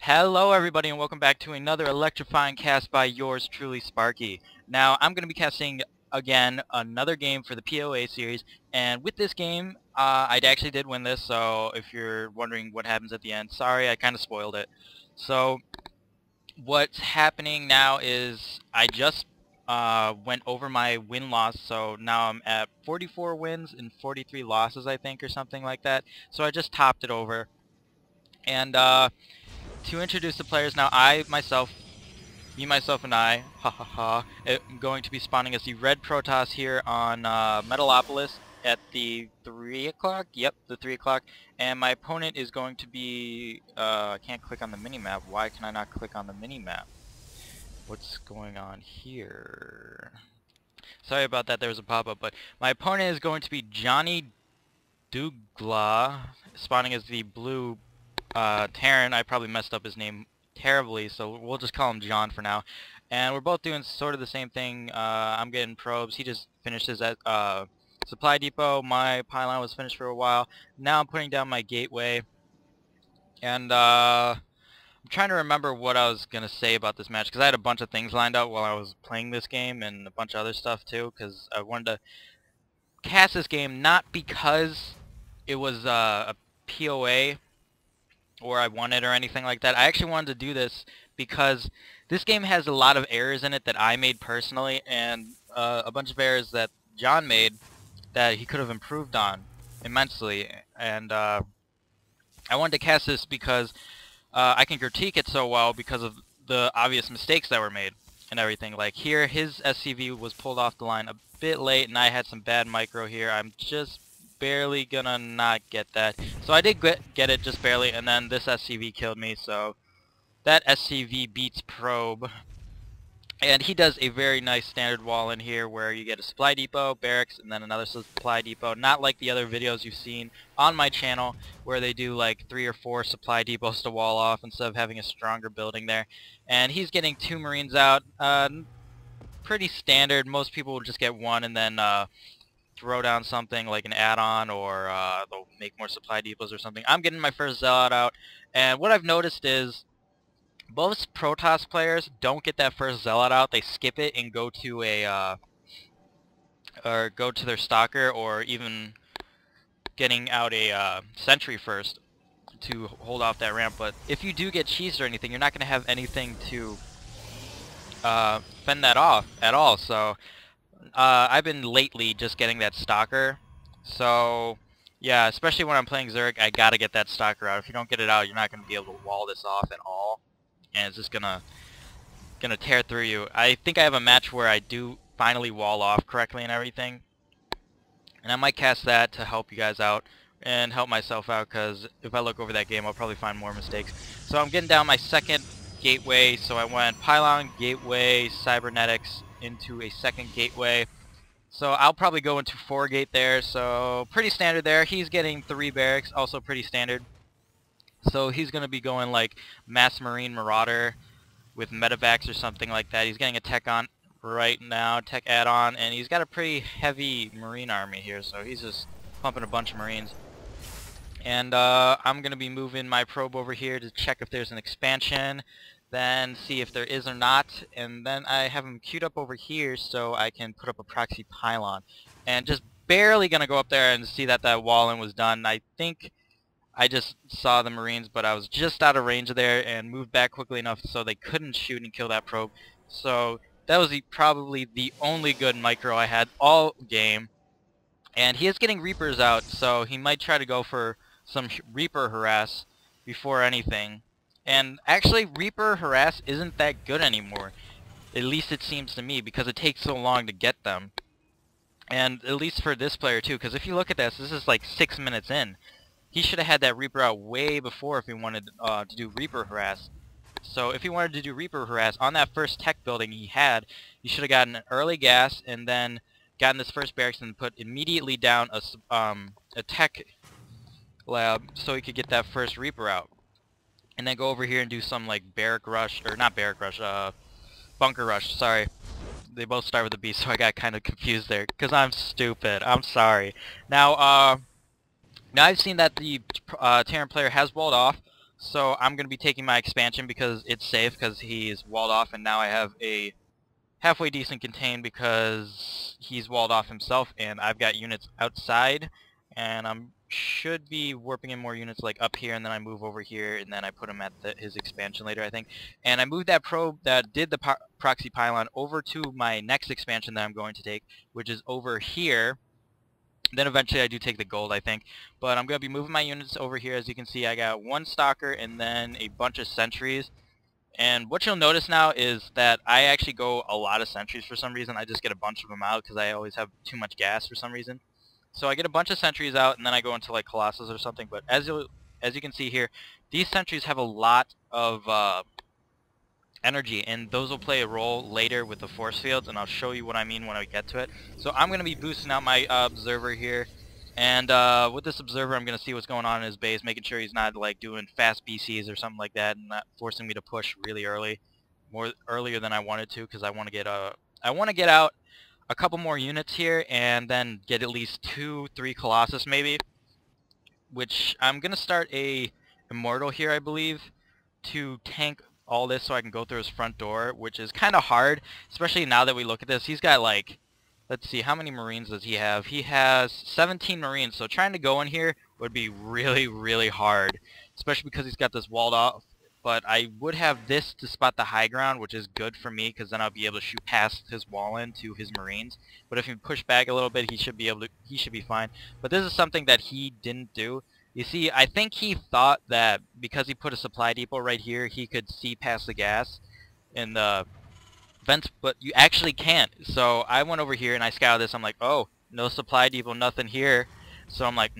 Hello everybody and welcome back to another electrifying cast by yours truly, Sparky. Now I'm going to be casting again another game for the PoA series, and with this game I actually did win this, so if you're wondering what happens at the end, sorry, I kind of spoiled it. So what's happening now is I just went over my win-loss, so now I'm at 44 wins and 43 losses, I think, or something like that. So I just topped it over. And to introduce the players now, me, myself, and I, ha ha ha, am going to be spawning as the Red Protoss here on Metalopolis at the 3 o'clock? Yep, the 3 o'clock. And my opponent is going to be, I can't click on the minimap. Why can I not click on the minimap? What's going on here? Sorry about that, there was a pop-up, but my opponent is going to be JohnyDupla, spawning as the blue Terran. I probably messed up his name terribly, so we'll just call him John for now. And we're both doing sort of the same thing. I'm getting probes. He just finished his supply depot. My pylon was finished for a while. Now I'm putting down my gateway. And I'm trying to remember what I was going to say about this match, because I had a bunch of things lined up while I was playing this game and a bunch of other stuff too, because I wanted to cast this game not because it was a PoA or I won it or anything like that. I actually wanted to do this because this game has a lot of errors in it that I made personally, and a bunch of errors that John made that he could have improved on immensely. And I wanted to cast this because I can critique it so well because of the obvious mistakes that were made and everything. Like here, his SCV was pulled off the line a bit late, and I had some bad micro here. I'm just barely gonna not get that. So I did get it just barely, and then this SCV killed me, so that SCV beats probe. And he does a very nice standard wall in here where you get a supply depot, barracks, and then another supply depot. Not like the other videos you've seen on my channel where they do like 3 or 4 supply depots to wall off instead of having a stronger building there. And he's getting 2 Marines out. Pretty standard. Most people will just get 1 and then throw down something like an add-on, or they'll make more supply depots or something. I'm getting my first Zealot out, and what I've noticed is most Protoss players don't get that first Zealot out. They skip it and go to a or go to their Stalker, or even getting out a Sentry first to hold off that ramp. But if you do get cheesed or anything, you're not going to have anything to fend that off at all. So I've been lately just getting that Stalker. So yeah, especially when I'm playing Zerg, I gotta get that Stalker out. If you don't get it out, you're not gonna be able to wall this off at all, and it's just gonna tear through you. I think I have a match where I do finally wall off correctly and everything, and I might cast that to help you guys out and help myself out, because if I look over that game, I'll probably find more mistakes. So I'm getting down my second gateway, so I went pylon, gateway, cybernetics into a second gateway. So I'll probably go into 4 gate there, so pretty standard there. He's getting 3 barracks, also pretty standard. So he's going to be going like Mass Marine Marauder with Medivacs or something like that. He's getting a tech on right now, tech add-on, and he's got a pretty heavy Marine army here, so he's just pumping a bunch of Marines. And I'm going to be moving my probe over here to check if there's an expansion, then see if there is or not, and then I have him queued up over here so I can put up a proxy pylon. And just barely going to go up there and see that that wall-in was done. I think I just saw the Marines, but I was just out of range there and moved back quickly enough so they couldn't shoot and kill that probe. So that was probably the only good micro I had all game. And he is getting Reapers out, so he might try to go for some Reaper harass before anything. And actually, Reaper harass isn't that good anymore. At least it seems to me, because it takes so long to get them. And at least for this player too, because if you look at this is like 6 minutes in. He should have had that Reaper out way before if he wanted to do Reaper harass. So if he wanted to do Reaper harass on that first tech building he had, he should have gotten an early gas and then gotten this first barracks and put immediately down a tech lab so he could get that first Reaper out. And then go over here and do some like barrack rush, or not barrack rush, bunker rush, sorry. They both start with a B, so I got kind of confused there, because I'm stupid, I'm sorry. Now I've seen that the Terran player has walled off, So I'm going to be taking my expansion because it's safe, because he's walled off, and now I have a halfway decent contain because he's walled off himself, and I've got units outside, and should be warping in more units like up here, and then I move over here, and then I put him at his expansion later, I think. And I moved that probe that did the proxy pylon over to my next expansion that I'm going to take, which is over here. Then eventually I do take the gold, I think. But I'm going to be moving my units over here. As you can see, I got one stalker and then a bunch of sentries. And what you'll notice now is that I actually go a lot of sentries for some reason. I just get a bunch of them out because I always have too much gas for some reason. So I get a bunch of sentries out, and then I go into like Colossus or something. But as you can see here, these sentries have a lot of energy, and those will play a role later with the force fields, and I'll show you what I mean when I get to it. So I'm going to be boosting out my observer here, and with this observer I'm going to see what's going on in his base, making sure he's not like doing fast BCs or something like that, and not forcing me to push really earlier than I wanted to, because I want to get out a couple more units here, and then get at least 2-3 Colossus maybe, which I'm going to start a Immortal here, I believe, to tank all this so I can go through his front door, which is kind of hard, especially now that we look at this. He's got like, let's see, how many Marines does he have? He has 17 Marines, so trying to go in here would be really, really hard, especially because he's got this walled off. But I would have this to spot the high ground, which is good for me, because then I'll be able to shoot past his wall in to his Marines. But if you push back a little bit, he should be fine. But this is something that he didn't do. You see, I think he thought that because he put a supply depot right here, he could see past the gas in the vents, but you actually can't. So I went over here and I scouted this. I'm like, oh, no supply depot, nothing here. So I'm like,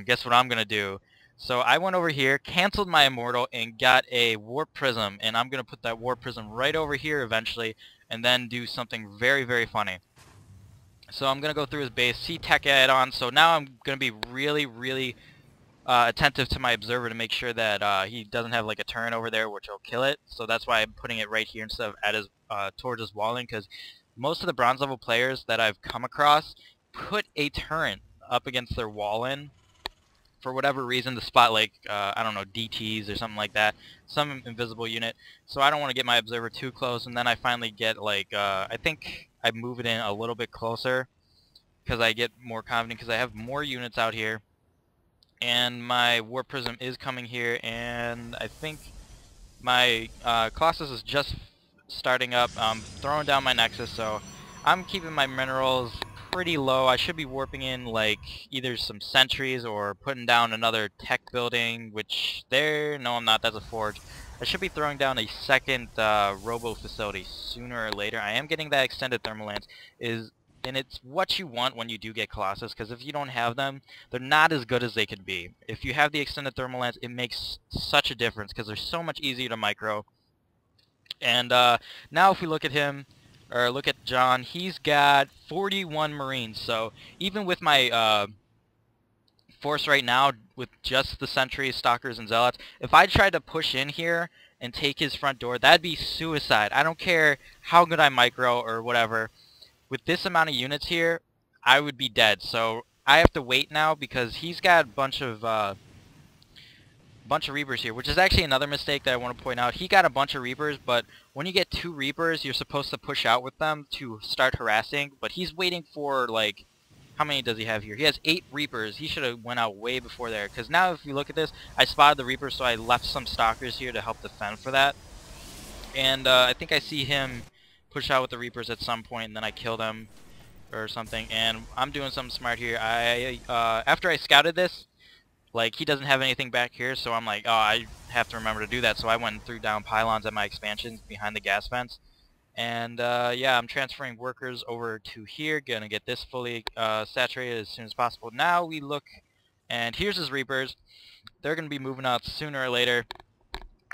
guess what I'm going to do? So I went over here, canceled my Immortal, and got a Warp Prism, and I'm going to put that Warp Prism right over here eventually, and then do something very, very funny. So I'm going to go through his base, see tech add-on, so now I'm going to be really, really attentive to my observer to make sure that he doesn't have like a turret over there which will kill it. So that's why I'm putting it right here instead of at his towards his walling, because most of the bronze level players that I've come across put a turret up against their wall-in for whatever reason, to spot like I don't know, DTs or something like that, some invisible unit. So I don't want to get my observer too close, and then I finally get like I think I move it in a little bit closer because I get more confident because I have more units out here. And my Warp Prism is coming here, and I think my Colossus is just starting up. I'm throwing down my Nexus, so I'm keeping my minerals pretty low. I should be warping in like either some sentries or putting down another tech building, which no, I'm not, that's a forge. I should be throwing down a second robo facility sooner or later. I am getting that extended thermal lance, and it's what you want when you do get Colossus, because if you don't have them, they're not as good as they could be. If you have the extended thermal lance, it makes such a difference, because they're so much easier to micro. And now if we look at him, or look at John, he's got 41 Marines, so even with my force right now, with just the sentries, stalkers, and zealots, if I tried to push in here and take his front door, that'd be suicide. I don't care how good I micro or whatever. With this amount of units here, I would be dead. So I have to wait now because he's got a bunch of Reapers here, which is actually another mistake that I want to point out. He got a bunch of Reapers, but when you get 2 Reapers, you're supposed to push out with them to start harassing. But he's waiting for, like, how many does he have here? He has 8 Reapers. He should have went out way before there. Because now if you look at this, I spotted the Reapers, so I left some Stalkers here to help defend for that. And I think I see him push out with the Reapers at some point, and then I kill them or something. And I'm doing something smart here. After I scouted this, like, he doesn't have anything back here, so I'm like, oh, I have to remember to do that. So I went and threw down pylons at my expansions behind the gas vents. And yeah, I'm transferring workers over to here, gonna get this fully saturated as soon as possible. Now we look, and here's his Reapers. They're gonna be moving out sooner or later.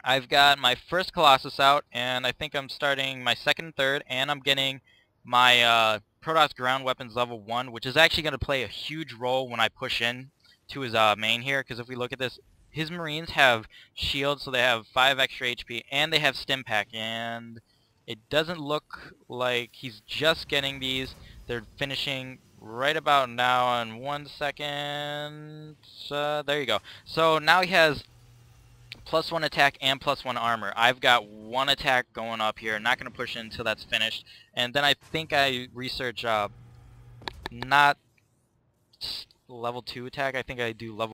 I've got my first Colossus out, and I think I'm starting my second and third, and I'm getting my Protoss ground weapons level 1, which is actually going to play a huge role when I push in to his main here, because if we look at this, his Marines have shields, so they have 5 extra HP, and they have stim pack, and it doesn't look like he's just getting these. They're finishing right about now in 1 second. There you go. So now he has +1 attack and +1 armor. I've got 1 attack going up here. Not going to push it until that's finished. And then I think I research not level 2 attack. I think I do level